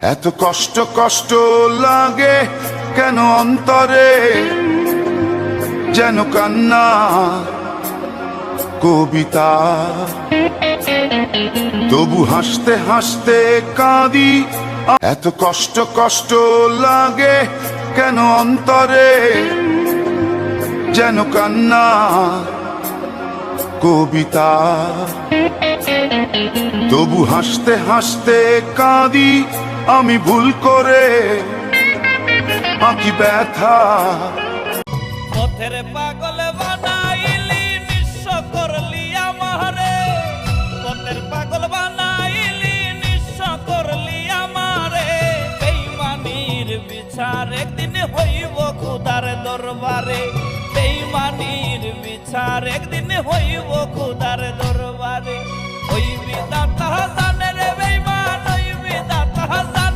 এত কষ্ট কষ্ট লাগে কেন অন্তরে, যেন কান্না কবিতা। তবু হাসতে হাসতে কাঁদি। এত কষ্ট কষ্ট লাগে কেন অন্তরে, যেন কান্না কবিতা। তবু হাসতে হাসতে কাঁদি, আমি ভুল করে আঁকি ব্যথা। পথের পাগল বানাইলি নিঃস্ব করলি আমারে, পথের পাগল বানাইলি নিঃস্ব করলি আমারে। বেঈমানির বিচার একদিন হইব খোদার দরবারে, বেঈমানির বিচার একদিন হইব খোদার দরবারে। ওই